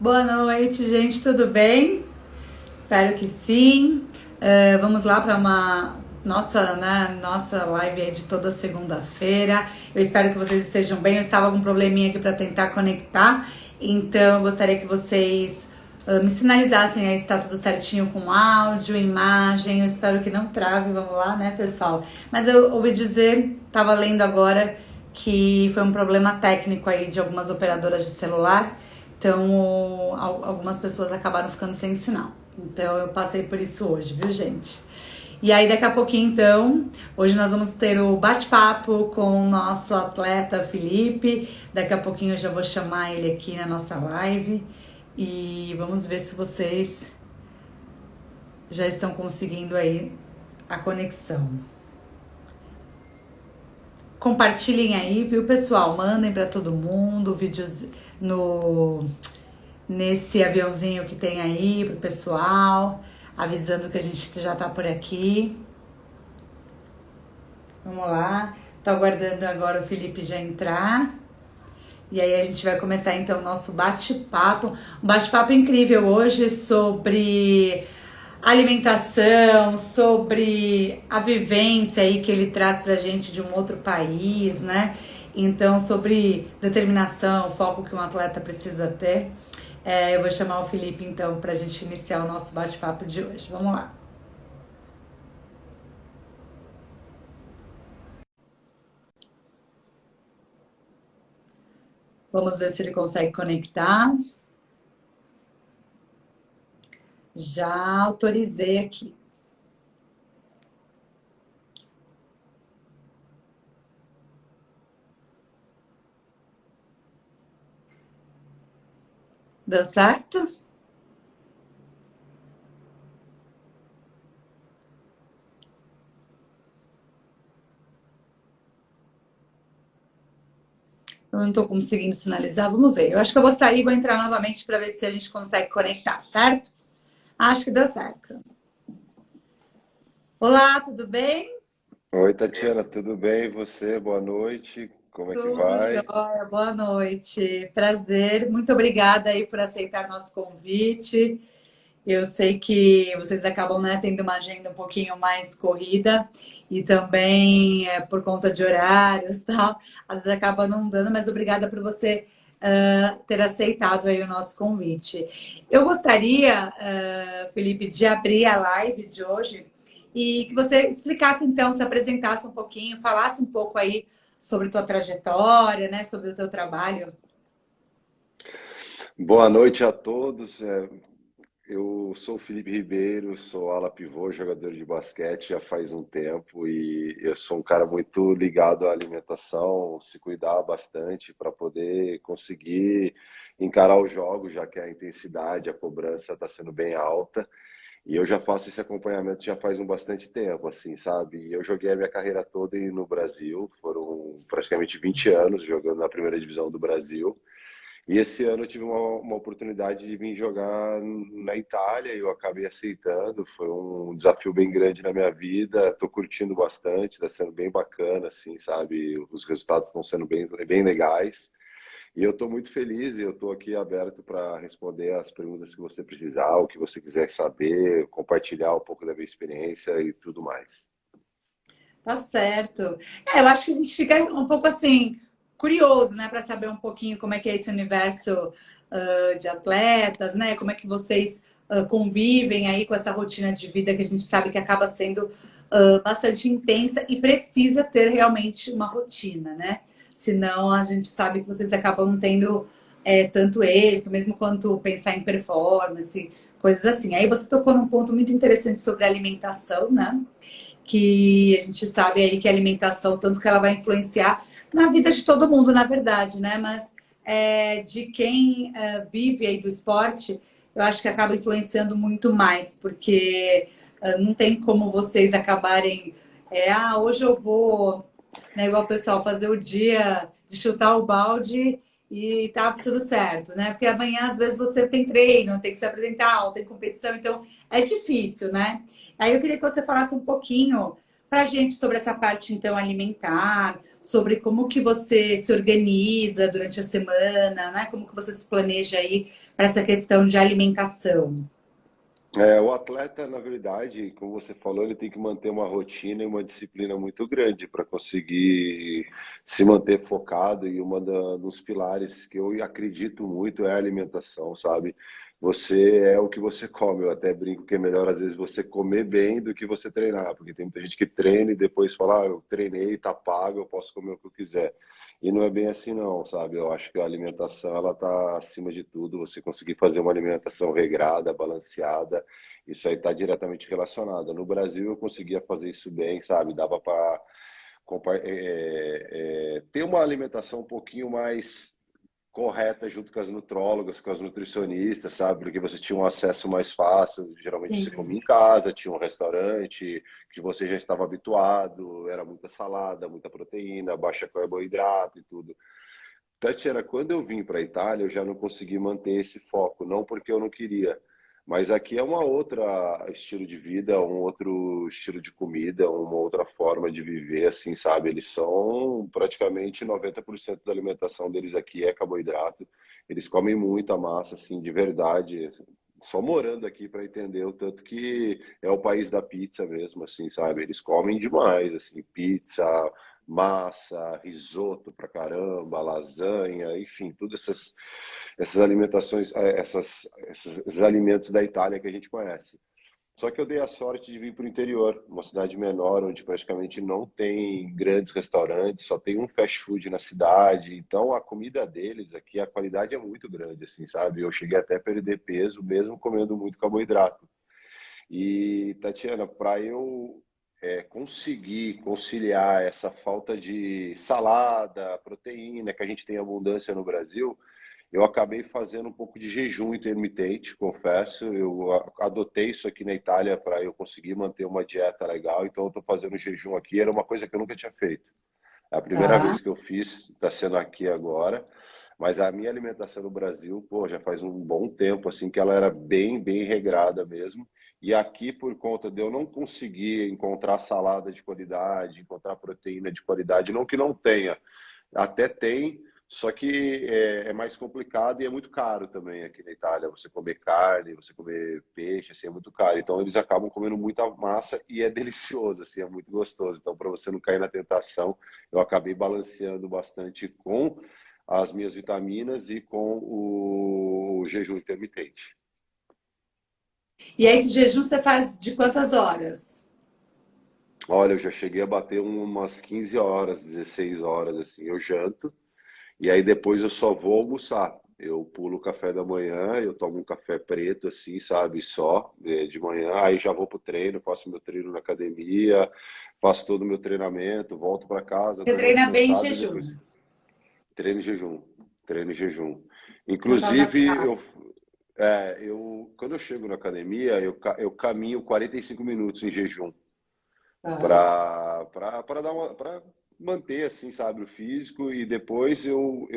Boa noite, gente, tudo bem? Espero que sim. Vamos lá para uma nossa live aí de toda segunda-feira. Eu espero que vocês estejam bem. Eu estava com um probleminha aqui para tentar conectar, então eu gostaria que vocês me sinalizassem aí se está tudo certinho com áudio, imagem. Eu espero que não trave, vamos lá, né, pessoal? Mas eu ouvi dizer, estava lendo agora que foi um problema técnico aí de algumas operadoras de celular. Então, algumas pessoas acabaram ficando sem sinal. Então, eu passei por isso hoje, viu, gente? E aí, daqui a pouquinho, então, hoje nós vamos ter o bate-papo com o nosso atleta Felipe. Daqui a pouquinho eu já vou chamar ele aqui na nossa live. E vamos ver se vocês já estão conseguindo aí a conexão. Compartilhem aí, viu, pessoal? Mandem para todo mundo vídeos nesse aviãozinho que tem aí pro pessoal, avisando que a gente já tá por aqui. Vamos lá. Tô aguardando agora o Felipe já entrar. E aí a gente vai começar então o nosso bate-papo. Um bate-papo incrível hoje sobre alimentação, sobre a vivência aí que ele traz pra gente de um outro país, né? Então, sobre determinação, o foco que um atleta precisa ter. Eu vou chamar o Felipe então pra gente iniciar o nosso bate-papo de hoje. Vamos lá. Vamos ver se ele consegue conectar. Já autorizei aqui. Deu certo? Eu não tô conseguindo sinalizar, vamos ver. Eu acho que eu vou sair e vou entrar novamente para ver se a gente consegue conectar, certo? Acho que deu certo. Olá, tudo bem? Oi, Tatiana, tudo bem? E você? Boa noite. Como é que Tudo vai? jóia, boa noite. Prazer, muito obrigada aí por aceitar nosso convite. Eu sei que vocês acabam, né, tendo uma agenda um pouquinho mais corrida e também por conta de horários e tal, às vezes acaba não dando, mas obrigada por você ter aceitado aí o nosso convite. Eu gostaria, Felipe, de abrir a live de hoje e que você explicasse então, se apresentasse um pouquinho, falasse um pouco aí sobre tua trajetória, né, sobre o teu trabalho. Boa noite a todos. Eu sou o Felipe Ribeiro, sou ala pivô, jogador de basquete já faz um tempo e eu sou um cara muito ligado à alimentação, se cuidar bastante para poder conseguir encarar os jogos, já que a intensidade, a cobrança está sendo bem alta. E eu já faço esse acompanhamento já faz um bastante tempo, assim, sabe? Eu joguei a minha carreira toda no Brasil, foram praticamente 20 anos jogando na primeira divisão do Brasil. E esse ano eu tive uma oportunidade de vir jogar na Itália e eu acabei aceitando. Foi um desafio bem grande na minha vida. Estou curtindo bastante, está sendo bem bacana, assim, sabe? Os resultados estão sendo bem legais. E eu estou muito feliz e eu estou aqui aberto para responder as perguntas que você precisar, o que você quiser saber, compartilhar um pouco da minha experiência e tudo mais. Tá certo. Eu acho que a gente fica um pouco assim, curioso, né, para saber um pouquinho como é que é esse universo de atletas, né? Como é que vocês convivem aí com essa rotina de vida que a gente sabe que acaba sendo bastante intensa e precisa ter realmente uma rotina, né? Senão a gente sabe que vocês acabam não tendo tanto êxito, mesmo quanto pensar em performance, coisas assim. Aí você tocou num ponto muito interessante sobre alimentação, né? Que a gente sabe aí que a alimentação, tanto que ela vai influenciar na vida de todo mundo, na verdade, né? Mas de quem vive aí do esporte, eu acho que acaba influenciando muito mais, porque não tem como vocês acabarem, hoje eu vou, né, igual o pessoal, fazer o dia de chutar o balde e tá tudo certo, né? Porque amanhã, às vezes, você tem treino, tem que se apresentar, ou tem competição, então é difícil, né? Aí eu queria que você falasse um pouquinho para a gente sobre essa parte, então, alimentar, sobre como que você se organiza durante a semana, né? Como que você se planeja aí para essa questão de alimentação. O atleta, na verdade, como você falou, ele tem que manter uma rotina e uma disciplina muito grande para conseguir se manter focado. E dos pilares que eu acredito muito é a alimentação, sabe? Você é o que você come. Eu até brinco que é melhor, às vezes, você comer bem do que você treinar, porque tem muita gente que treina e depois fala, eu treinei, tá pago, eu posso comer o que eu quiser. E não é bem assim não, sabe? Eu acho que a alimentação, ela tá acima de tudo. Você conseguir fazer uma alimentação regrada, balanceada, isso aí está diretamente relacionado. No Brasil eu conseguia fazer isso bem, sabe? Dava para ter uma alimentação um pouquinho mais correta junto com as nutrólogas, com as nutricionistas, sabe? Porque você tinha um acesso mais fácil. Geralmente você Sim. comia em casa, tinha um restaurante que você já estava habituado, era muita salada, muita proteína, baixa carboidrato e tudo. Tatiana, quando eu vim para a Itália, eu já não consegui manter esse foco, não porque eu não queria, mas aqui é uma outra estilo de vida, um outro estilo de comida, uma outra forma de viver, assim, sabe? Eles são praticamente 90% da alimentação deles aqui é carboidrato. Eles comem muita massa, assim, de verdade. Só morando aqui para entender o tanto que é o país da pizza mesmo, assim, sabe? Eles comem demais, assim, pizza, massa, risoto pra caramba, lasanha, enfim, todas essas alimentações, esses alimentos da Itália que a gente conhece. Só que eu dei a sorte de vir para o interior, uma cidade menor, onde praticamente não tem grandes restaurantes, só tem um fast food na cidade. Então a comida deles aqui, a qualidade é muito grande, assim, sabe? Eu cheguei até a perder peso, mesmo comendo muito carboidrato. E, Tatiana, para eu conseguir conciliar essa falta de salada, proteína, que a gente tem abundância no Brasil, eu acabei fazendo um pouco de jejum intermitente, confesso. Eu adotei isso aqui na Itália para eu conseguir manter uma dieta legal, então eu estou fazendo jejum aqui. Era uma coisa que eu nunca tinha feito. É a primeira Tá. vez que eu fiz, está sendo aqui agora. Mas a minha alimentação no Brasil, pô, já faz um bom tempo, assim, que ela era bem, bem regrada mesmo. E aqui, por conta de eu não conseguir encontrar salada de qualidade, encontrar proteína de qualidade, não que não tenha, até tem, só que é mais complicado e é muito caro também aqui na Itália. Você comer carne, você comer peixe, assim, é muito caro. Então eles acabam comendo muita massa e é delicioso, assim, é muito gostoso. Então, para você não cair na tentação, eu acabei balanceando bastante com as minhas vitaminas e com o jejum intermitente. E aí, esse jejum você faz de quantas horas? Olha, eu já cheguei a bater umas 15 horas, 16 horas, assim, eu janto. E aí depois eu só vou almoçar. Eu pulo o café da manhã, eu tomo um café preto, assim, sabe, só, de manhã. Aí já vou pro treino, faço meu treino na academia, faço todo o meu treinamento, volto para casa, Você dou uma treina bem em descansada e depois jejum. treino em jejum. Treino em jejum. Já tá Inclusive, adaptado. quando eu chego na academia, eu caminho 45 minutos em jejum Tá. para dar uma para manter assim, sabe, o físico e depois eu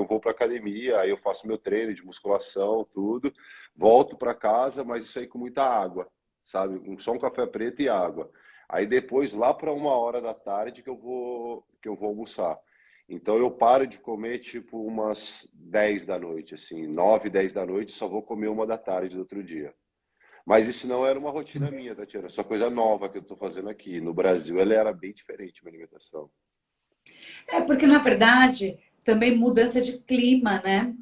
vou para academia, aí eu faço meu treino de musculação, tudo, volto para casa, mas isso aí com muita água, sabe, só um café preto e água. Aí depois lá para 1 hora da tarde que eu vou almoçar. Então eu paro de comer tipo umas 10 da noite, assim, 9, 10 da noite, só vou comer 1 da tarde do outro dia. Mas isso não era uma rotina minha, Tatiana. Essa coisa nova que eu estou fazendo aqui. No Brasil, ela era bem diferente, minha alimentação. É porque, na verdade, também mudança de clima, né?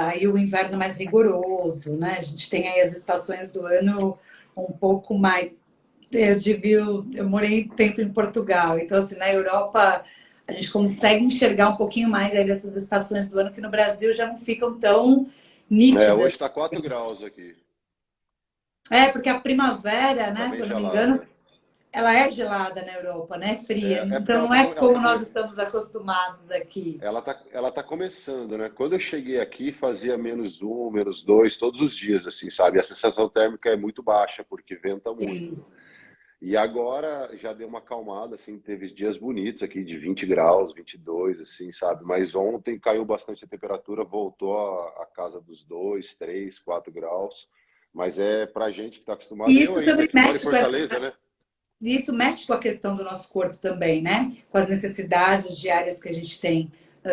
Aí o inverno mais rigoroso, né? A gente tem aí as estações do ano um pouco mais. Eu digo, eu morei tempo em Portugal, então assim, na Europa a gente consegue enxergar um pouquinho mais aí dessas estações do ano que no Brasil já não ficam tão nítidas. Hoje está 4 graus aqui. É, porque a primavera, Tá né, se bem eu não me engano, gelada. ela é gelada na Europa, né? Fria. É porque Então ela não tá, é ela como tá, nós estamos acostumados aqui. ela tá começando, né? Quando eu cheguei aqui, fazia -1, -2, todos os dias, assim, sabe? A sensação térmica é muito baixa, porque venta muito. Sim. E agora já deu uma acalmada, assim, teve dias bonitos aqui de 20 graus, 22, assim, sabe? Mas ontem caiu bastante a temperatura, voltou à casa dos 2, 3, 4 graus. Mas é pra gente que tá acostumado, E eu isso ainda também que moro em mexe com Fortaleza, né? E isso mexe com a questão do nosso corpo também, né? Com as necessidades diárias que a gente tem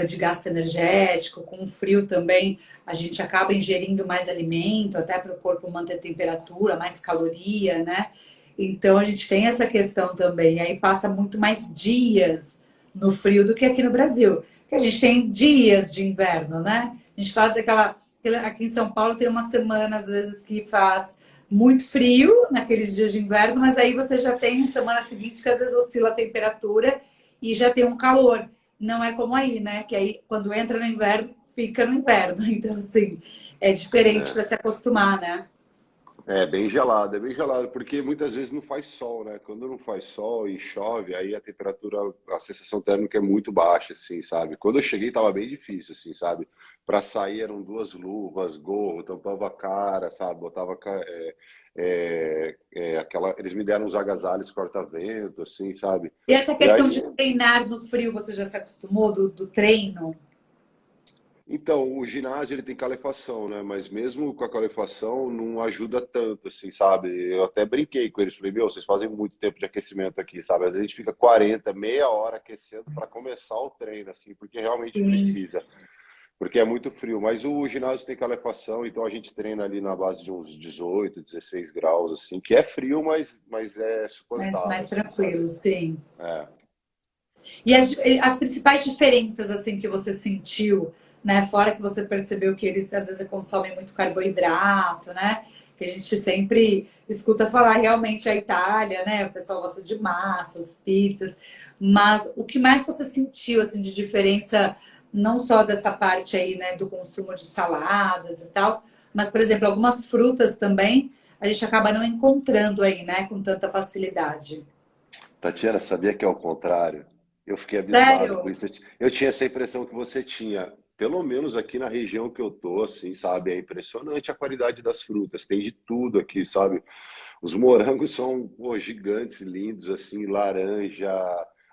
de gasto energético, com o frio também, a gente acaba ingerindo mais alimento, até para o corpo manter temperatura, mais caloria, né? Então a gente tem essa questão também. E aí passa muito mais dias no frio do que aqui no Brasil. Porque a gente tem dias de inverno, né? A gente faz aquela. Aqui em São Paulo tem uma semana, às vezes, que faz muito frio naqueles dias de inverno, mas aí você já tem semana seguinte que às vezes oscila a temperatura e já tem um calor. Não é como aí, né? Que aí quando entra no inverno, fica no inverno. Então, assim, é diferente para É. se acostumar, né? É bem gelado, porque muitas vezes não faz sol, né? Quando não faz sol e chove, aí a temperatura, a sensação térmica é muito baixa, assim, sabe? Quando eu cheguei tava bem difícil, assim, sabe? Para sair eram duas luvas, gorro, tampava a cara, sabe? Botava aquela, eles me deram uns agasalhos corta-vento, assim, sabe? E essa E questão aí de treinar no frio, você já se acostumou do treino? então, o ginásio ele tem calefação, né? Mas mesmo com a calefação não ajuda tanto, assim, sabe? Eu até brinquei com eles, falei, meu, vocês fazem muito tempo de aquecimento aqui, sabe? Às vezes a gente fica 40, meia hora aquecendo para começar o treino, assim, porque realmente Sim. precisa, porque é muito frio. Mas o ginásio tem calefação, então a gente treina ali na base de uns 18, 16 graus, assim, que é frio, mas é suportável, Mais assim, sabe? tranquilo, sim. É. E as principais diferenças assim que você sentiu, né? Fora que você percebeu que eles às vezes consomem muito carboidrato, né? Que a gente sempre escuta falar realmente a Itália, né? O pessoal gosta de massas, pizzas, mas o que mais você sentiu assim de diferença, não só dessa parte aí, né, do consumo de saladas e tal, mas por exemplo, algumas frutas também a gente acaba não encontrando aí, né, com tanta facilidade. Tatiana, sabia que é o contrário? Eu fiquei abismado com Sério? isso. Eu tinha essa impressão que você tinha, pelo menos aqui na região que eu tô, assim, sabe? É impressionante a qualidade das frutas. Tem de tudo aqui, sabe? Os morangos são, pô, gigantes, lindos, assim, laranja.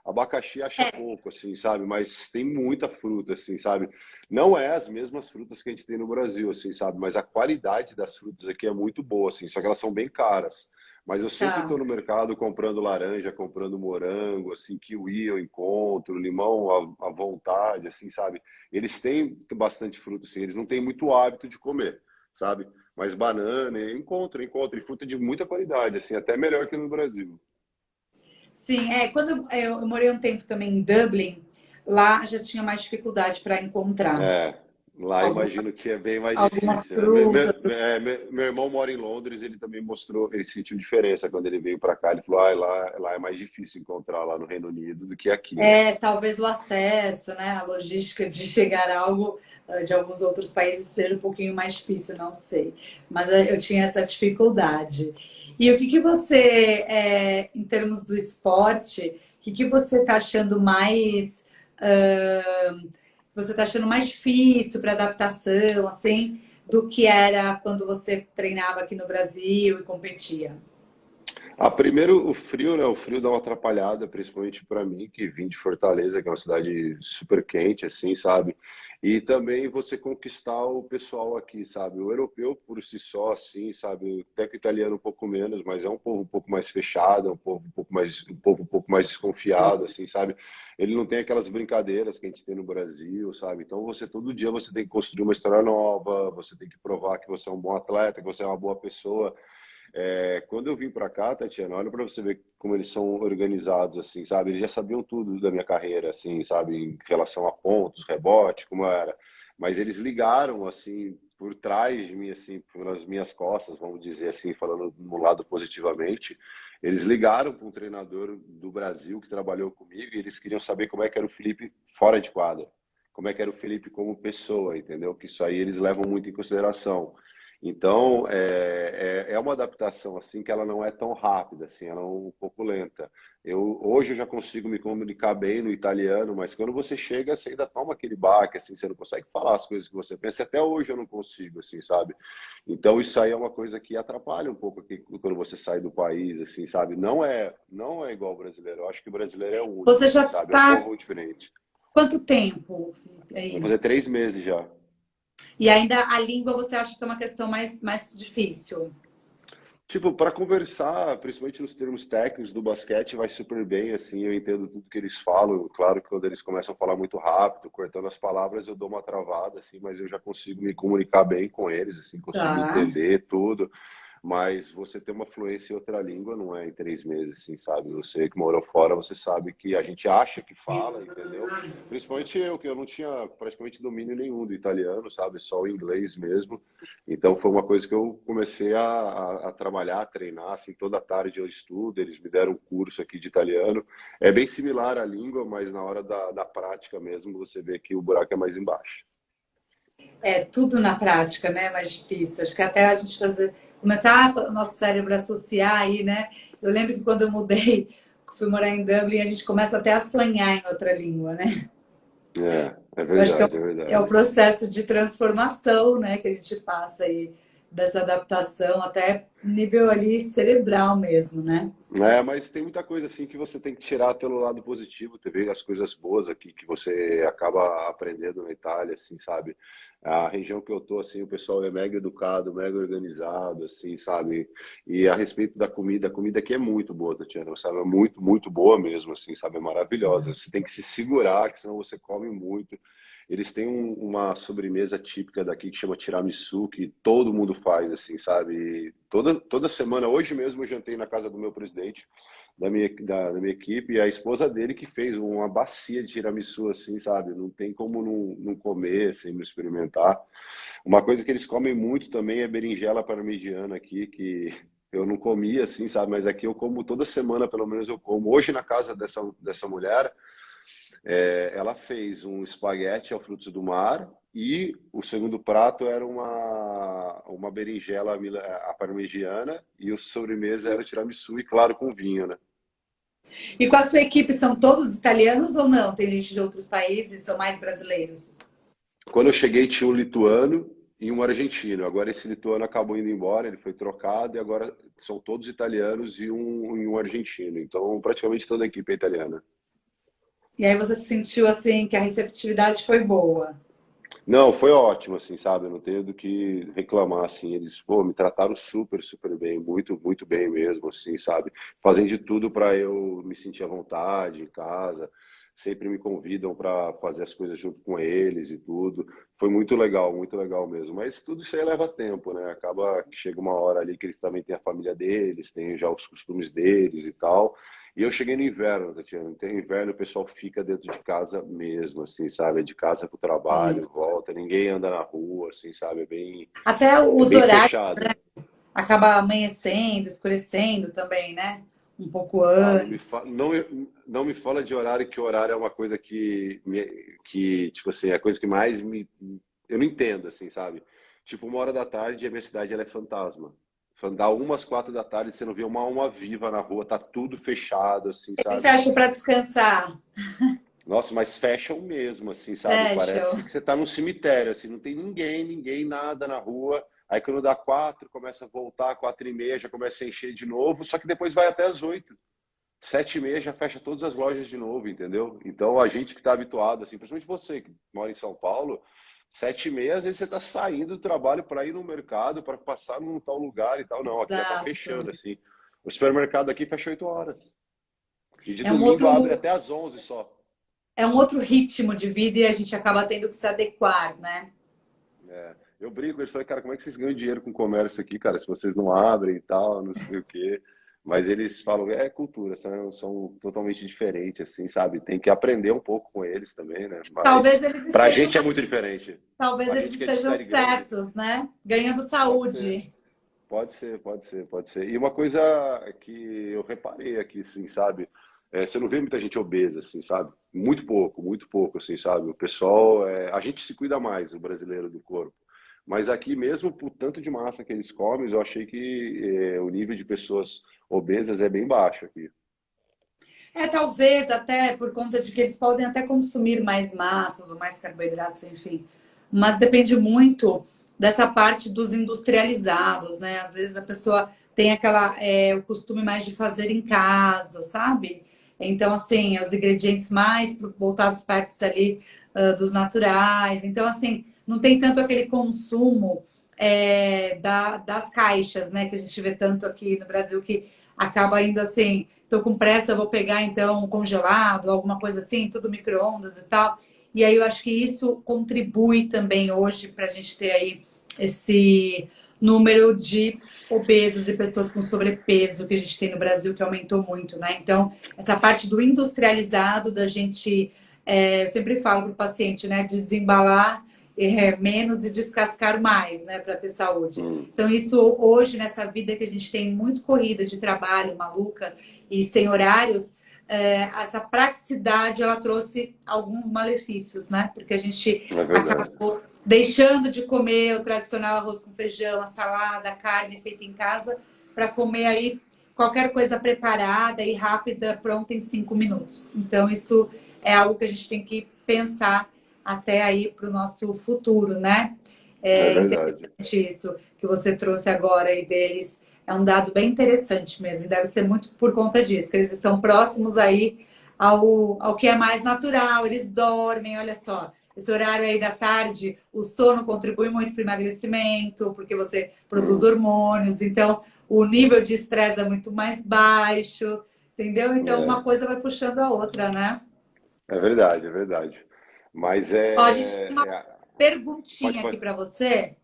Abacaxi acha pouco, assim, sabe? Mas tem muita fruta, assim, sabe? Não é as mesmas frutas que a gente tem no Brasil, assim, sabe? Mas a qualidade das frutas aqui é muito boa, assim, só que elas são bem caras. Mas eu sempre Tá. estou no mercado comprando laranja, comprando morango, assim, kiwi eu encontro, limão à vontade, assim, sabe? Eles têm bastante fruta, assim, eles não têm muito hábito de comer, sabe? Mas banana, eu encontro, e fruta de muita qualidade, assim, até melhor que no Brasil. Sim, quando eu morei um tempo também em Dublin, lá já tinha mais dificuldade para encontrar É, lá alguma- imagino que é bem mais algumas difícil, né? frutas. Meu irmão mora em Londres, ele também mostrou, ele sentiu diferença quando ele veio para cá. Ele falou, ah, lá é mais difícil encontrar lá no Reino Unido do que aqui, né? Talvez o acesso, né, a logística de chegar a algo de alguns outros países seja um pouquinho mais difícil, não sei. Mas eu tinha essa dificuldade. E o que que você, em termos do esporte, o que que você está achando mais, você está achando mais difícil para adaptação, assim, do que era quando você treinava aqui no Brasil e competia? Ah, primeiro o frio, né? O frio dá uma atrapalhada, principalmente para mim, que vim de Fortaleza, que é uma cidade super quente, assim, sabe? E também você conquistar o pessoal aqui, sabe? O europeu por si só, assim, sabe? Até que o italiano um pouco menos, mas é um povo um pouco mais fechado, é um povo um pouco mais desconfiado, assim, sabe? Ele não tem aquelas brincadeiras que a gente tem no Brasil, sabe? Então você todo dia você tem que construir uma história nova, você tem que provar que você é um bom atleta, que você é uma boa pessoa. Quando eu vim para cá, Tatiana, olha para você ver como eles são organizados, assim, sabe? Eles já sabiam tudo da minha carreira, assim, sabe? Em relação a pontos, rebote, como era. Mas eles ligaram, assim, por trás de mim, assim, pelas minhas costas, vamos dizer assim, falando no lado positivamente. Eles ligaram para um treinador do Brasil que trabalhou comigo e eles queriam saber como é que era o Felipe fora de quadra. Como é que era o Felipe como pessoa, entendeu? Que isso aí eles levam muito em consideração. Então, é uma adaptação assim que ela não é tão rápida, assim, ela é um pouco lenta. Hoje eu já consigo me comunicar bem no italiano, mas quando você chega, você ainda toma aquele baque, assim, você não consegue falar as coisas que você pensa. Até hoje eu não consigo, assim, sabe? Então isso aí é uma coisa que atrapalha um pouco aqui quando você sai do país, assim, sabe? Não é igual o brasileiro. Eu acho que o brasileiro é único, Você assim, já sabe? É um está povo diferente. quanto tempo, Felipe, Vai aí? fazer 3 meses já. E ainda a língua você acha que é uma questão mais difícil? Tipo, para conversar, principalmente nos termos técnicos do basquete, vai super bem, assim, eu entendo tudo que eles falam. Claro que quando eles começam a falar muito rápido, cortando as palavras, eu dou uma travada, assim, mas eu já consigo me comunicar bem com eles, assim, consigo Tá. entender tudo. Mas você ter uma fluência em outra língua não é em 3 meses, assim, sabe? Você que morou fora, você sabe que a gente acha que fala, entendeu? Principalmente eu, que eu não tinha praticamente domínio nenhum do italiano, sabe? Só o inglês mesmo. Então foi uma coisa que eu comecei a trabalhar, a treinar, assim, toda tarde eu estudo, eles me deram um curso aqui de italiano. É bem similar à língua, mas na hora da prática mesmo, você vê que o buraco é mais embaixo. É tudo na prática, né? Mais difícil. Acho que até a gente começar o nosso cérebro a associar aí, né? Eu lembro que quando eu mudei, fui morar em Dublin, a gente começa até a sonhar em outra língua, né? É Eu acho que verdade, é é o verdade. processo de transformação, né, que a gente passa aí, dessa adaptação até nível ali cerebral mesmo, né? É, mas tem muita coisa assim que você tem que tirar pelo lado positivo, ver as coisas boas aqui que você acaba aprendendo na Itália, assim, sabe? A região que eu tô, assim, o pessoal é mega educado, mega organizado, assim, sabe? E a respeito da comida, a comida aqui é muito boa, Tatiana, sabe? É muito, muito boa mesmo, assim, sabe? É maravilhosa. Você tem que se segurar, que senão você come muito. Eles têm uma sobremesa típica daqui que chama tiramisu, que todo mundo faz, assim, sabe? E toda semana, hoje mesmo eu jantei na casa do meu presidente, da minha equipe, e a esposa dele que fez uma bacia de tiramisu, assim, sabe? Não tem como não comer, sem não experimentar. Uma coisa que eles comem muito também é berinjela parmegiana aqui, que eu não comia, assim, sabe? Mas aqui eu como toda semana, pelo menos eu como. Hoje, na casa dessa mulher, ela fez um espaguete ao frutos do mar e o segundo prato era uma berinjela a parmegiana e o sobremesa era o tiramisu e claro com vinho, né? E com a sua equipe são todos italianos ou não? Tem gente de outros países, são mais brasileiros? Quando eu cheguei tinha um lituano e um argentino. Agora esse lituano acabou indo embora, ele foi trocado e agora são todos italianos e um argentino. Então praticamente toda a equipe é italiana. E aí você sentiu assim que a receptividade foi boa? Não, foi ótimo, assim, sabe? Eu não tenho do que reclamar, assim. Eles, pô, me trataram super, super bem, muito, muito bem mesmo, assim, sabe? Fazem de tudo para eu me sentir à vontade em casa. Sempre me convidam para fazer as coisas junto com eles e tudo. Foi muito legal mesmo. Mas tudo isso aí leva tempo, né? Acaba que chega uma hora ali que eles também têm a família deles, têm já os costumes deles e tal. E eu cheguei no inverno, Tatiana. Então, no inverno o pessoal fica dentro de casa mesmo, assim, sabe? É de casa para o Sim. trabalho, volta, ninguém anda na rua, assim, sabe? Até É os bem horários fechado. acaba amanhecendo, escurecendo também, né? Um pouco Ah, antes. não me fala de horário, que horário é uma coisa que tipo assim, é a coisa que mais eu não entendo, assim, sabe? Tipo, 1 hora da tarde a minha cidade ela é fantasma. Dá umas 4 da tarde, você não vê uma alma viva na rua, tá tudo fechado, assim, Eles sabe? fecham para descansar. Nossa, mas fecham mesmo, assim, sabe? Parece Fecham. que você tá num cemitério, assim, não tem ninguém, nada na rua. Aí quando dá 4, começa a voltar, 4h30, já começa a encher de novo, só que depois vai até as 8. 7h30 já fecha todas as lojas de novo, entendeu? Então a gente que está habituado, assim, principalmente você que mora em São Paulo, 7h30, às vezes você está saindo do trabalho para ir no mercado, para passar num tal lugar e tal. Não, aqui já está Exato. fechando, assim. O supermercado aqui fecha 8 horas. E de É um domingo abre outro, até às 11 só. é um outro ritmo de vida e a gente acaba tendo que se adequar, né? É, eu brinco, eles falam, cara, como é que vocês ganham dinheiro com comércio aqui, cara, se vocês não abrem e tal, não sei o quê. Mas eles falam, é cultura, são totalmente diferentes, assim, sabe? Tem que aprender um pouco com eles também, né? Talvez Mas eles pra estejam, gente é muito diferente. talvez A eles gente que é de estejam cidade grande, certos, né? Ganhando pode ser, saúde. pode ser, pode ser, pode ser. E uma coisa que eu reparei aqui, assim, sabe? Você não vê muita gente obesa, assim, sabe? Muito pouco, assim, sabe? O pessoal, a gente se cuida mais, o brasileiro, do corpo. Mas aqui mesmo, por tanto de massa que eles comem, eu achei que o nível de pessoas obesas é bem baixo aqui. É, talvez até por conta de que eles podem até consumir mais massas ou mais carboidratos, enfim. Mas depende muito dessa parte dos industrializados, né? Às vezes a pessoa tem o costume mais de fazer em casa, sabe? Então, assim, os ingredientes mais voltados perto ali dos naturais. Então, assim, não tem tanto aquele consumo. das caixas, né? Que a gente vê tanto aqui no Brasil que acaba indo assim, tô com pressa, vou pegar então um congelado, alguma coisa assim, tudo micro-ondas e tal. E aí eu acho que isso contribui também hoje para a gente ter aí esse número de obesos e pessoas com sobrepeso que a gente tem no Brasil, que aumentou muito, né? Então, essa parte do industrializado, da gente, eu sempre falo para o paciente, né? Desembalar menos e descascar mais, né? Para ter saúde. Hum, Então, isso hoje, nessa vida que a gente tem muito corrida de trabalho, maluca e sem horários, essa praticidade ela trouxe alguns malefícios, né? Porque a gente é verdade. acabou deixando de comer o tradicional arroz com feijão, a salada, a carne feita em casa, para comer aí qualquer coisa preparada e rápida, pronta em 5 minutos. Então, isso é algo que a gente tem que pensar até aí para o nosso futuro, né? É É verdade. interessante isso que você trouxe agora aí deles. É um dado bem interessante mesmo, e deve ser muito por conta disso, que eles estão próximos aí ao que é mais natural, eles dormem, olha só, esse horário aí da tarde, o sono contribui muito para o emagrecimento, porque você produz Hum, hormônios, então o nível de estresse é muito mais baixo, entendeu? Então uma é, coisa vai puxando a outra, né? é verdade, é verdade. Mas Ó, a gente tem uma pode, perguntinha aqui pode. para você,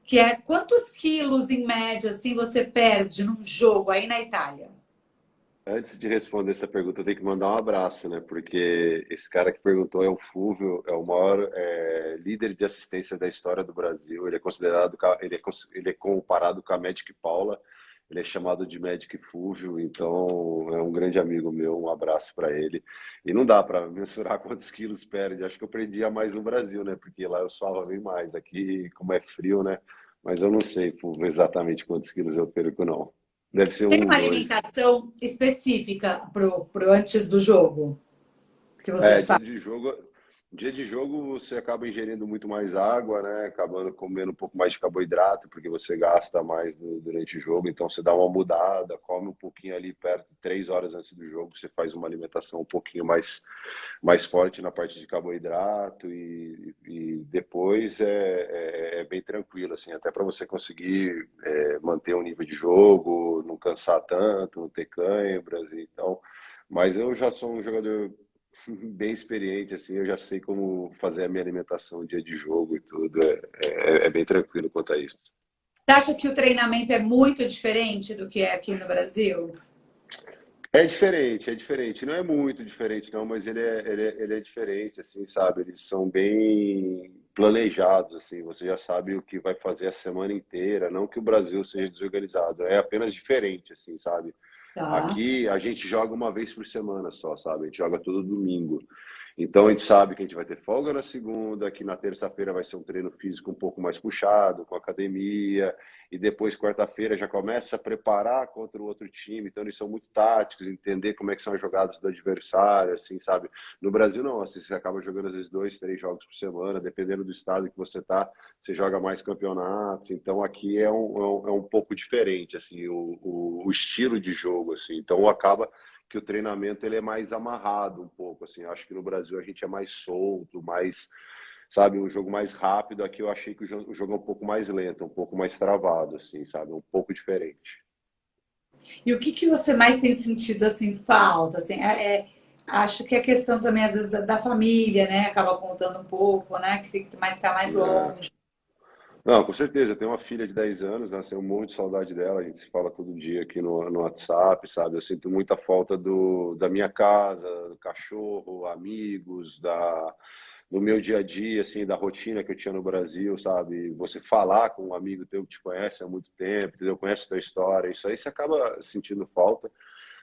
que é quantos quilos em média assim você perde num jogo aí na Itália? Antes de responder essa pergunta, eu tenho que mandar um abraço, né? Porque esse cara que perguntou é o Fúvio, é o maior líder de assistência da história do Brasil. Ele é considerado, ele é comparado com a Magic Paula. Ele é chamado de Magic Fúvio, então é um grande amigo meu. Um abraço para ele. E não dá para mensurar quantos quilos perde. Acho que eu perdia mais no Brasil, né? Porque lá eu suava bem mais. Aqui, como é frio, né? Mas eu não sei, Fúvio, exatamente quantos quilos eu perco, não. Deve ser Tem um, uma dois. alimentação específica pro antes do jogo que É, vocês fazem? dia de jogo você acaba ingerindo muito mais água, né? Acabando comendo um pouco mais de carboidrato, porque você gasta mais durante o jogo. Então você dá uma mudada, come um pouquinho ali perto, 3 horas antes do jogo, você faz uma alimentação um pouquinho mais forte na parte de carboidrato e depois é bem tranquilo, assim, até para você conseguir manter o nível de jogo, não cansar tanto, não ter câimbras, então. Mas eu já sou um jogador bem experiente, assim, eu já sei como fazer a minha alimentação dia de jogo e tudo. É bem tranquilo quanto a isso. Você acha que o treinamento é muito diferente do que é aqui no Brasil? É diferente, é diferente. Não é muito diferente, não, mas ele é diferente, assim, sabe? Eles são bem planejados, assim. Você já sabe o que vai fazer a semana inteira. Não que o Brasil seja desorganizado, é apenas diferente, assim, sabe? Tá. Aqui a gente joga uma vez por semana só, sabe? A gente joga todo domingo. Então a gente sabe que a gente vai ter folga na segunda, que na terça-feira vai ser um treino físico um pouco mais puxado, com academia, e depois quarta-feira já começa a preparar contra o outro time. Então eles são muito táticos, entender como é que são as jogadas do adversário, assim, sabe? No Brasil não, assim, você acaba jogando às vezes 2, 3 jogos por semana, dependendo do estado que você tá, você joga mais campeonatos. Então aqui é um pouco diferente, assim, o estilo de jogo, assim. Então acaba que o treinamento ele é mais amarrado um pouco, assim. Eu acho que no Brasil a gente é mais solto, mais, sabe, um jogo mais rápido. Aqui eu achei que o jogo é um pouco mais lento, um pouco mais travado, assim, sabe, um pouco diferente. E o que que você mais tem sentido assim falta? Assim, acho que a questão também às vezes da família, né? Acaba contando um pouco, né? Que fica mais, tá mais É. longe. Não, com certeza. Eu tenho uma filha de 10 anos, né? Eu morro de saudade dela. A gente se fala todo dia aqui no WhatsApp, sabe? Eu sinto muita falta da minha casa, do cachorro, amigos, do meu dia a dia, assim, da rotina que eu tinha no Brasil, sabe? Você falar com um amigo teu que te conhece há muito tempo, entendeu? Conhece a tua história, isso aí você acaba sentindo falta.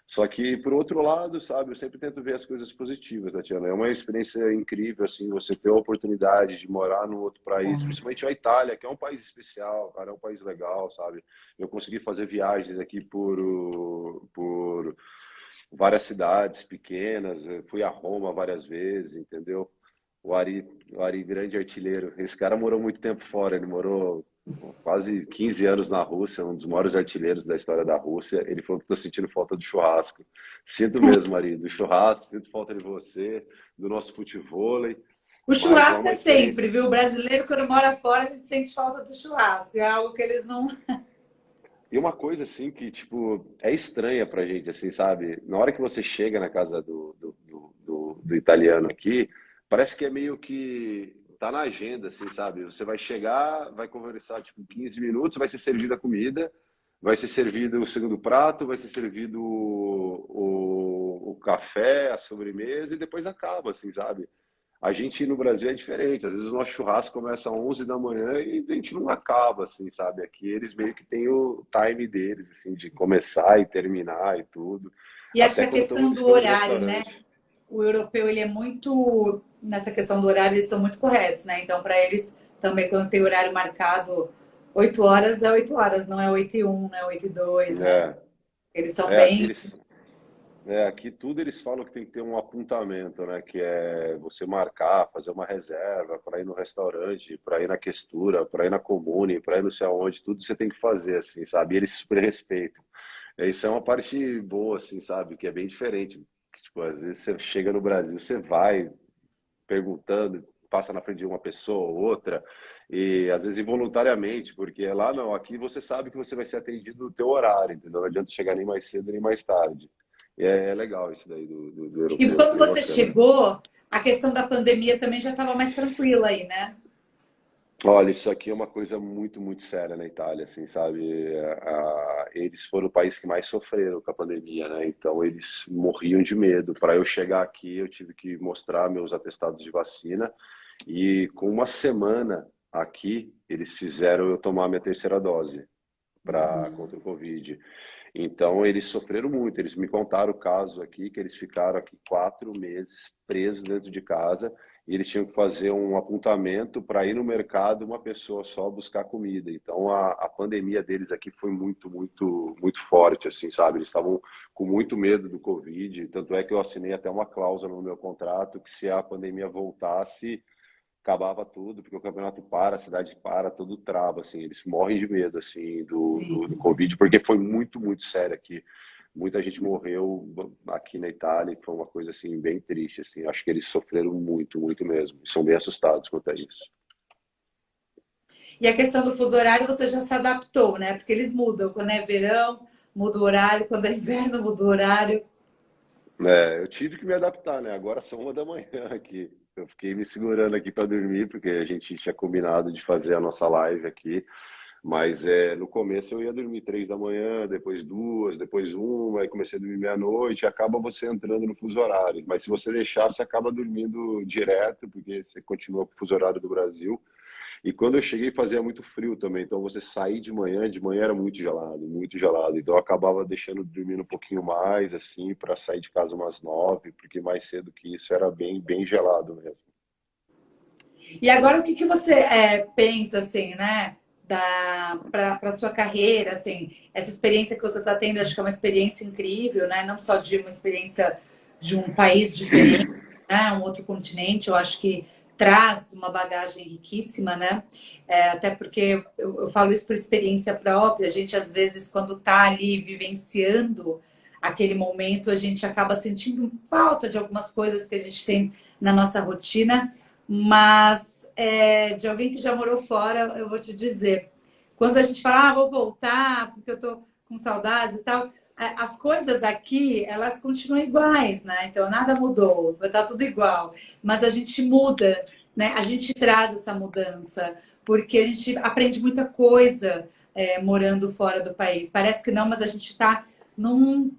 Só que, por outro lado, sabe, eu sempre tento ver as coisas positivas, Tatiana. É uma experiência incrível, assim, você ter a oportunidade de morar num outro país, principalmente a Itália, que é um país especial, cara, é um país legal, sabe? Eu consegui fazer viagens aqui por várias cidades pequenas, eu fui a Roma várias vezes, entendeu? O Ari, o Ari, grande artilheiro. Esse cara morou muito tempo fora, ele morou quase 15 anos na Rússia, um dos maiores artilheiros da história da Rússia. Ele falou que estou sentindo falta do churrasco. Sinto mesmo, Ari, do churrasco, sinto falta de você, do nosso futevôlei. O Mas é churrasco uma é sempre, experiência. viu? O brasileiro, quando mora fora, a gente sente falta do churrasco. É algo que eles não. E uma coisa assim que, tipo, é estranha pra gente, assim, sabe? Na hora que você chega na casa do italiano aqui, parece que é meio que tá na agenda, assim, sabe? Você vai chegar, vai conversar, tipo, 15 minutos, vai ser servida a comida, vai ser servido o segundo prato, vai ser servido o café, a sobremesa, e depois acaba, assim, sabe? A gente no Brasil é diferente. Às vezes o nosso churrasco começa às 11 da manhã e a gente não acaba, assim, sabe? Aqui eles meio que têm o time deles, assim, de começar e terminar e tudo. E acho que Até a quando questão do estão no horário, né? restaurante. O europeu, ele é muito. Nessa questão do horário, eles são muito corretos, né? Então, para eles, também, quando tem horário marcado, 8 horas é 8 horas, não é 8h01, não é 8h02, né? É, Eles são é, aqui bem. eles, aqui tudo eles falam que tem que ter um apontamento, né? Que é você marcar, fazer uma reserva para ir no restaurante, para ir na questura, para ir na comune, para ir não sei aonde, tudo você tem que fazer, assim, sabe? E eles super respeitam. Isso é uma parte boa, assim, sabe? Que é bem diferente. Que, tipo, às vezes você chega no Brasil, você vai perguntando, passa na frente de uma pessoa ou outra, e às vezes involuntariamente, porque lá não, aqui você sabe que você vai ser atendido no teu horário, entendeu? Não adianta chegar nem mais cedo nem mais tarde. E é legal isso daí do E europeu, quando bem você bacana. chegou, a questão da pandemia também já estava mais tranquila aí, né? Olha, isso aqui é uma coisa muito, muito séria na Itália, assim, sabe? Eles foram o país que mais sofreram com a pandemia, né? Então eles morriam de medo. Para eu chegar aqui, eu tive que mostrar meus atestados de vacina e com uma semana aqui, eles fizeram eu tomar minha terceira dose para contra o Covid. Então eles sofreram muito. Eles me contaram o caso aqui que eles ficaram aqui 4 meses presos dentro de casa e eles tinham que fazer um apontamento para ir no mercado uma pessoa só buscar comida. Então a pandemia deles aqui foi muito, muito, muito forte, assim, sabe? Eles estavam com muito medo do Covid. Tanto é que eu assinei até uma cláusula no meu contrato que se a pandemia voltasse acabava tudo, porque o campeonato para, a cidade para, tudo trava, assim, eles morrem de medo, assim, do Sim. Covid, porque foi muito, muito sério aqui. Muita gente morreu aqui na Itália e foi uma coisa, assim, bem triste, assim. Acho que eles sofreram muito, muito mesmo. E são bem assustados quanto a isso. E a questão do fuso horário você já se adaptou, né? Porque eles mudam. Quando é verão, muda o horário. Quando é inverno, muda o horário. É, eu tive que me adaptar, né? Agora são 1 da manhã aqui. Eu fiquei me segurando aqui para dormir, porque a gente tinha combinado de fazer a nossa live aqui. Mas no começo eu ia dormir 3 da manhã, depois duas, depois uma, aí comecei a dormir meia-noite, acaba você entrando no fuso horário. Mas se você deixar, você acaba dormindo direto, porque você continua com o fuso horário do Brasil. E quando eu cheguei fazia muito frio também, então você sair de manhã era muito gelado, muito gelado. Então eu acabava deixando dormindo um pouquinho mais, assim, para sair de casa umas 9, porque mais cedo que isso era bem, bem gelado mesmo. E agora o que que você pensa assim, né? Para sua carreira, assim, essa experiência que você está tendo, acho que é uma experiência incrível, né? Não só de uma experiência de um país diferente, né? Um outro continente, eu acho que traz uma bagagem riquíssima, né? Até porque eu falo isso por experiência própria. A gente às vezes quando está ali vivenciando aquele momento, a gente acaba sentindo falta de algumas coisas que a gente tem na nossa rotina, mas de alguém que já morou fora, eu vou te dizer, quando a gente fala, vou voltar, porque eu tô com saudades e tal, as coisas aqui, elas continuam iguais, né? Então, nada mudou, vai estar tudo igual. Mas a gente muda, né? A gente traz essa mudança, porque a gente aprende muita coisa morando fora do país. Parece que não, mas a gente está num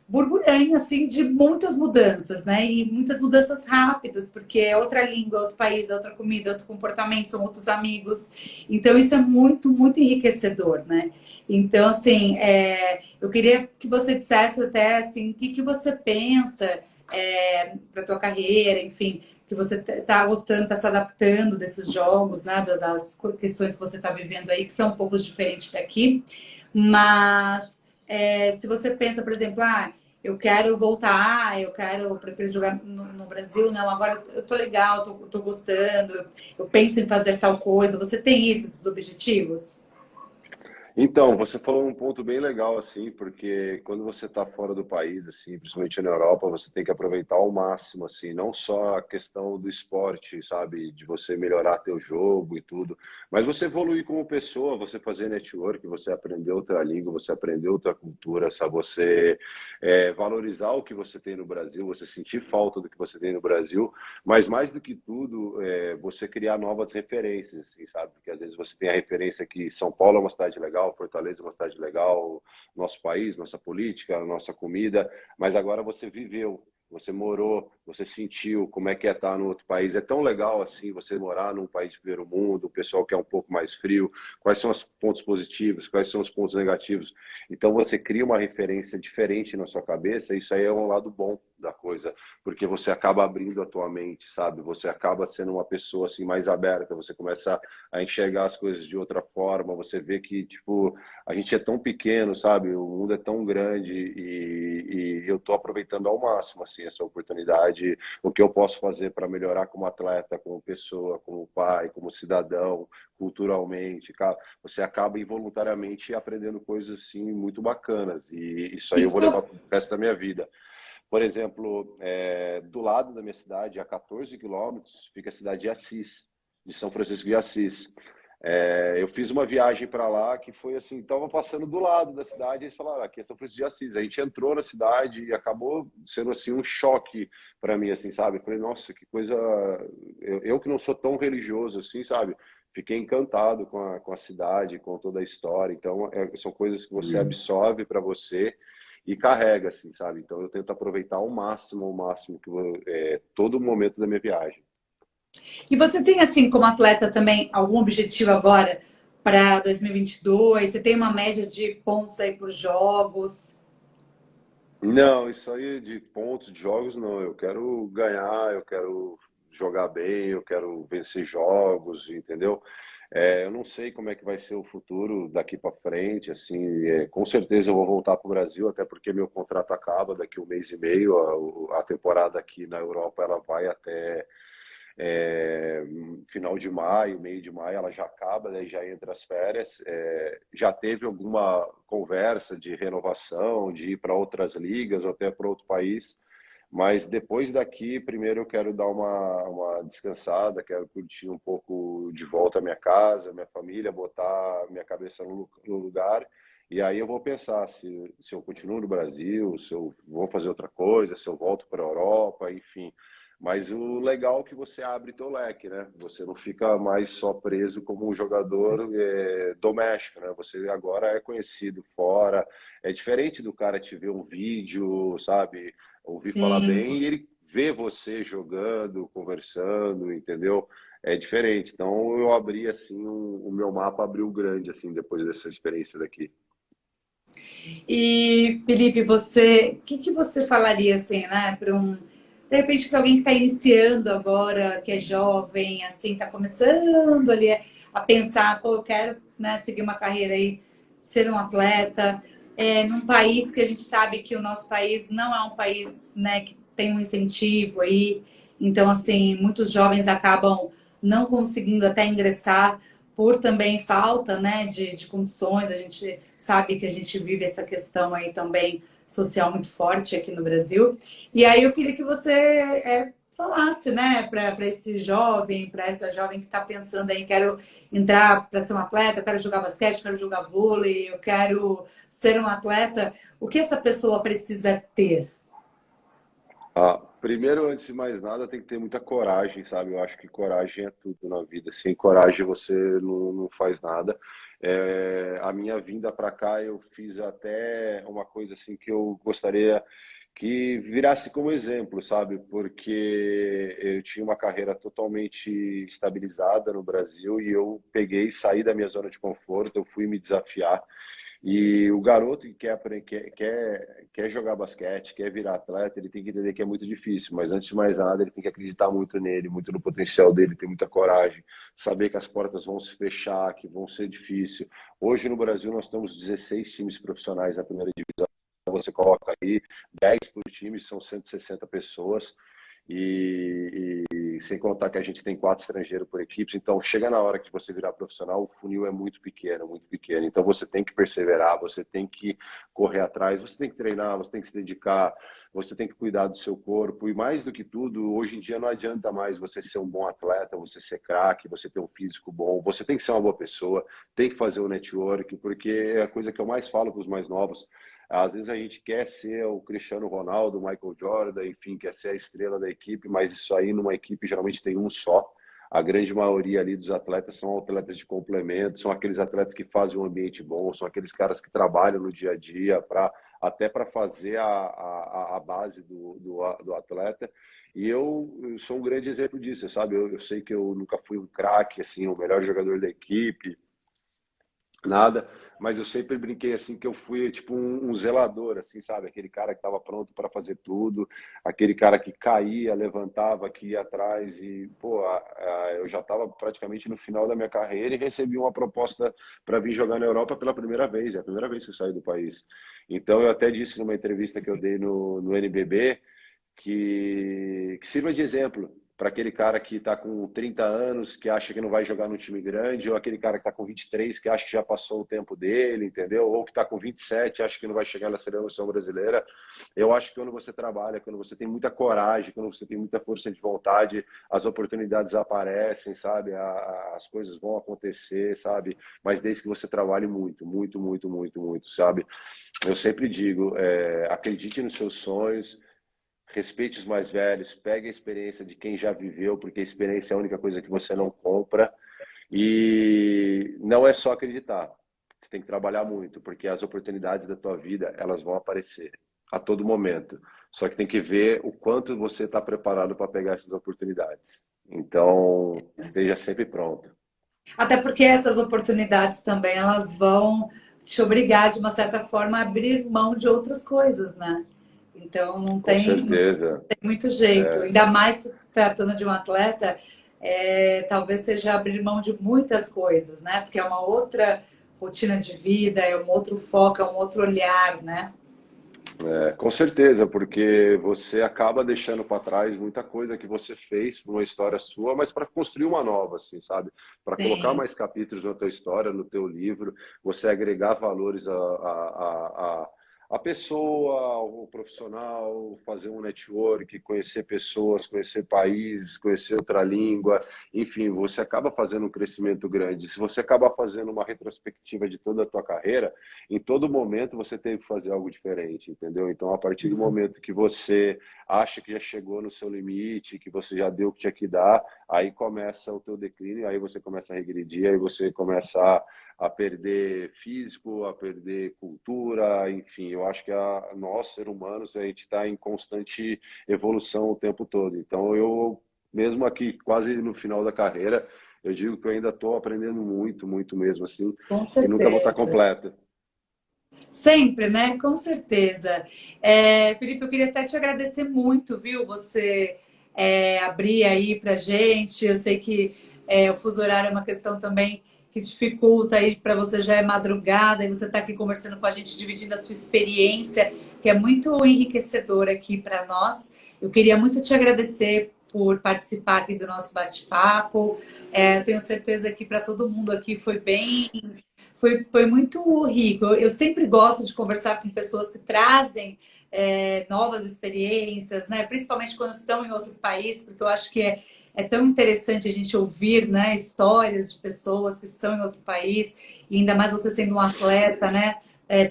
borbulhando assim de muitas mudanças, né? E muitas mudanças rápidas, porque é outra língua, é outro país, é outra comida, é outro comportamento, são outros amigos. Então isso é muito, muito enriquecedor, né? Então, assim, eu queria que você dissesse até assim, o que que você pensa para a tua carreira, enfim, que você está gostando, está se adaptando desses jogos, né? Das questões que você está vivendo aí, que são um pouco diferentes daqui, mas se você pensa, por exemplo, eu quero voltar, eu prefiro jogar no Brasil, não, agora eu tô legal, tô gostando, eu penso em fazer tal coisa. Você tem isso, esses objetivos? Então, você falou um ponto bem legal, assim, porque quando você está fora do país, assim, principalmente na Europa, você tem que aproveitar ao máximo, assim, não só a questão do esporte, sabe, de você melhorar teu jogo e tudo, mas você evoluir como pessoa, você fazer network, você aprender outra língua, você aprender outra cultura, sabe, você valorizar o que você tem no Brasil, você sentir falta do que você tem no Brasil, mas mais do que tudo, você criar novas referências, assim, sabe, porque às vezes você tem a referência que São Paulo é uma cidade legal, Fortaleza é uma cidade legal, nosso país, nossa política, nossa comida, mas agora você viveu, você morou, você sentiu como é que é estar no outro país. É tão legal assim você morar num país de primeiro mundo, o pessoal que é um pouco mais frio, quais são os pontos positivos, quais são os pontos negativos. Então você cria uma referência diferente na sua cabeça, e isso aí é um lado bom da coisa, porque você acaba abrindo a tua mente, sabe? Você acaba sendo uma pessoa assim mais aberta, você começa a enxergar as coisas de outra forma, você vê que, tipo, a gente é tão pequeno, sabe? O mundo é tão grande e eu estou aproveitando ao máximo, assim, essa oportunidade, o que eu posso fazer para melhorar como atleta, como pessoa, como pai, como cidadão, culturalmente, cara. Você acaba involuntariamente aprendendo coisas, assim, muito bacanas e isso aí E eu vou levar qual, para o resto da minha vida. Por exemplo, do lado da minha cidade, a 14 quilômetros, fica a cidade de Assis, de São Francisco de Assis. Eu fiz uma viagem para lá que foi assim, estava passando do lado da cidade e eles falaram, aqui é São Francisco de Assis. A gente entrou na cidade e acabou sendo assim um choque para mim, assim, sabe? Eu falei, nossa, que coisa... Eu que não sou tão religioso assim, sabe? Fiquei encantado com a cidade, com toda a história. Então, são coisas que você absorve para você e carrega, assim, sabe? Então eu tento aproveitar ao máximo que todo momento da minha viagem. e você tem, assim, como atleta também, algum objetivo agora para 2022? Você tem uma média de pontos aí por jogos? Não, isso aí de pontos de jogos, não. Eu quero ganhar, eu quero jogar bem, eu quero vencer jogos, entendeu? Eu não sei como é que vai ser o futuro daqui para frente, assim, com certeza eu vou voltar para o Brasil, até porque meu contrato acaba daqui um mês e meio, a temporada aqui na Europa ela vai até é, final de maio, meio de maio, ela já acaba, daí já entra as férias. Já teve alguma conversa de renovação, de ir para outras ligas ou até para outro país, mas depois daqui, primeiro eu quero dar uma descansada, quero curtir um pouco de volta a minha casa, minha família, botar minha cabeça no lugar. E aí eu vou pensar se eu continuo no Brasil, se eu vou fazer outra coisa, se eu volto para a Europa, enfim. Mas o legal é que você abre teu leque, né? Você não fica mais só preso como um jogador doméstico, né? Você agora é conhecido fora. É diferente do cara te ver um vídeo, sabe? Ouvir falar Sim. bem e ele vê você jogando, conversando, entendeu? É diferente. Então eu abri assim, o meu mapa abriu grande assim depois dessa experiência daqui. E, Felipe, você, o que que você falaria assim, né, para de repente, para alguém que está iniciando agora, que é jovem, assim, está começando ali a pensar, pô, eu quero, né, seguir uma carreira aí, ser um atleta, num país que a gente sabe que o nosso país não é um país, né, que tem um incentivo aí, então, assim, muitos jovens acabam não conseguindo até ingressar por também falta, né, de condições. A gente sabe que a gente vive essa questão aí também social muito forte aqui no Brasil. E aí eu queria que você falasse, né, para esse jovem, para essa jovem que está pensando aí, quero entrar para ser um atleta, eu quero jogar basquete, eu quero jogar vôlei, eu quero ser um atleta, o que essa pessoa precisa ter? Primeiro, antes de mais nada, tem que ter muita coragem, sabe? Eu acho que coragem é tudo na vida. Sem coragem você não faz nada. A minha vinda para cá, eu fiz até uma coisa assim que eu gostaria que virasse como exemplo, sabe? Porque eu tinha uma carreira totalmente estabilizada no Brasil e eu peguei, saí da minha zona de conforto, eu fui me desafiar. E o garoto que quer jogar basquete, quer virar atleta, ele tem que entender que é muito difícil, mas antes de mais nada, ele tem que acreditar muito nele, muito no potencial dele, ter muita coragem, saber que as portas vão se fechar, que vão ser difícil. Hoje no Brasil nós temos 16 times profissionais na primeira divisão, você coloca aí 10 por time, são 160 pessoas. E e sem contar que a gente tem 4 estrangeiros por equipe, então chega na hora que você virar profissional, o funil é muito pequeno, muito pequeno. Então você tem que perseverar, você tem que correr atrás, você tem que treinar, você tem que se dedicar, você tem que cuidar do seu corpo. E mais do que tudo, hoje em dia não adianta mais você ser um bom atleta, você ser craque, você ter um físico bom, você tem que ser uma boa pessoa, tem que fazer o network, porque é a coisa que eu mais falo para os mais novos. Às vezes a gente quer ser o Cristiano Ronaldo, o Michael Jordan, enfim, quer ser a estrela da equipe, mas isso aí numa equipe geralmente tem um só. A grande maioria ali dos atletas são atletas de complemento, são aqueles atletas que fazem um ambiente bom, são aqueles caras que trabalham no dia a dia até para fazer a base do atleta. E eu sou um grande exemplo disso, sabe? Eu sei que eu nunca fui um craque, assim, o melhor jogador da equipe, nada, mas eu sempre brinquei assim que eu fui tipo um zelador, assim, sabe? Aquele cara que estava pronto para fazer tudo, aquele cara que caía, levantava, que ia atrás e, pô, eu já estava praticamente no final da minha carreira e recebi uma proposta para vir jogar na Europa pela primeira vez, é a primeira vez que eu saí do país. Então eu até disse numa entrevista que eu dei no NBB que sirva de exemplo para aquele cara que está com 30 anos, que acha que não vai jogar no time grande, ou aquele cara que está com 23, que acha que já passou o tempo dele, entendeu? Ou que está com 27, acha que não vai chegar na seleção brasileira. Eu acho que quando você trabalha, quando você tem muita coragem, quando você tem muita força de vontade, as oportunidades aparecem, sabe? As coisas vão acontecer, sabe? Mas desde que você trabalhe muito, muito, muito, muito, muito, sabe? Eu sempre digo, acredite nos seus sonhos, respeite os mais velhos, pegue a experiência de quem já viveu, porque a experiência é a única coisa que você não compra. E não é só acreditar. Você tem que trabalhar muito, porque as oportunidades da tua vida, elas vão aparecer a todo momento. Só que tem que ver o quanto você está preparado para pegar essas oportunidades. Então, esteja sempre pronto. Até porque essas oportunidades também, elas vão te obrigar, de uma certa forma, a abrir mão de outras coisas, né? Então, Com não certeza. tem muito jeito. Ainda mais se tratando de um atleta, talvez seja abrir mão de muitas coisas, né? Porque é uma outra rotina de vida, é um outro foco, é um outro olhar, né? Com certeza, porque você acaba deixando para trás muita coisa que você fez para uma história sua, mas para construir uma nova, assim, sabe? Para colocar Sim. mais capítulos na tua história, no teu livro, você agregar valores a pessoa, ao profissional, fazer um network, conhecer pessoas, conhecer países, conhecer outra língua, enfim, você acaba fazendo um crescimento grande. Se você acabar fazendo uma retrospectiva de toda a tua carreira, em todo momento você teve que fazer algo diferente, entendeu? Então, a partir do momento que você acha que já chegou no seu limite, que você já deu o que tinha que dar, aí começa o teu declínio, aí você começa a regredir, aí você começa a perder físico, a perder cultura, enfim, eu acho que nós, seres humanos, a gente está em constante evolução o tempo todo. Então, eu, mesmo aqui, quase no final da carreira, eu digo que eu ainda estou aprendendo muito, muito mesmo, assim, Com e nunca vou estar certeza. completo. Sempre, né? Com certeza. Felipe, eu queria até te agradecer muito, viu? Você abrir aí pra gente. Eu sei que o fuso horário é uma questão também que dificulta aí para você, já é madrugada e você está aqui conversando com a gente, dividindo a sua experiência, que é muito enriquecedora aqui para nós. Eu queria muito te agradecer por participar aqui do nosso bate-papo. Eu tenho certeza que para todo mundo aqui foi muito rico. Eu sempre gosto de conversar com pessoas que trazem novas experiências, né? Principalmente quando estão em outro país, porque eu acho que é tão interessante a gente ouvir, né, histórias de pessoas que estão em outro país, e ainda mais você sendo um atleta, né?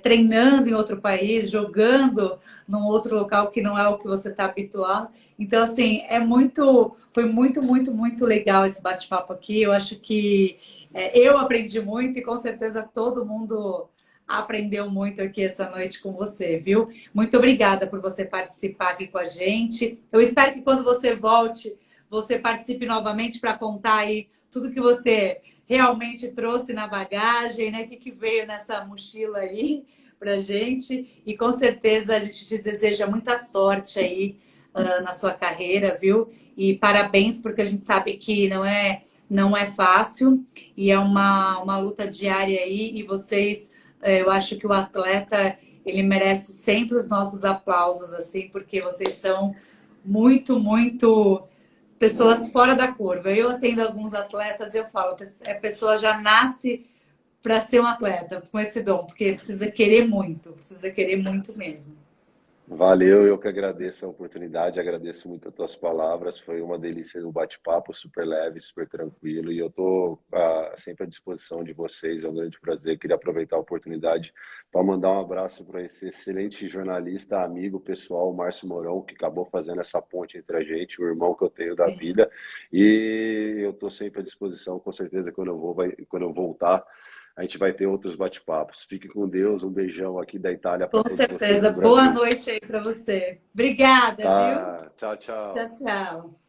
Treinando em outro país, jogando num outro local que não é o que você está habituado. Então, assim, foi muito, muito, muito legal esse bate-papo aqui. Eu acho que eu aprendi muito e com certeza todo mundo aprendeu muito aqui essa noite com você, viu? Muito obrigada por você participar aqui com a gente. Eu espero que quando você volte, você participe novamente para contar aí tudo que você realmente trouxe na bagagem, né? O que veio nessa mochila aí pra gente. E com certeza a gente te deseja muita sorte aí na sua carreira, viu? E parabéns, porque a gente sabe que não é fácil e é uma luta diária aí. E vocês, eu acho que o atleta, ele merece sempre os nossos aplausos, assim, porque vocês são muito, muito pessoas fora da curva. Eu atendo alguns atletas e eu falo, a pessoa já nasce para ser um atleta com esse dom, porque precisa querer muito mesmo. Valeu, eu que agradeço a oportunidade, agradeço muito as tuas palavras. Foi uma delícia o bate-papo, super leve, super tranquilo. E eu estou sempre à disposição de vocês, é um grande prazer. Queria aproveitar a oportunidade para mandar um abraço para esse excelente jornalista, amigo pessoal, Márcio Mourão, que acabou fazendo essa ponte entre a gente, o irmão que eu tenho da Sim. vida. E eu estou sempre à disposição, com certeza, quando eu voltar. A gente vai ter outros bate-papos. Fique com Deus, um beijão aqui da Itália para Com todos vocês certeza. do Boa Brasil. noite aí para você. Obrigada, viu? Tá, tchau, Tchau, tchau. tchau.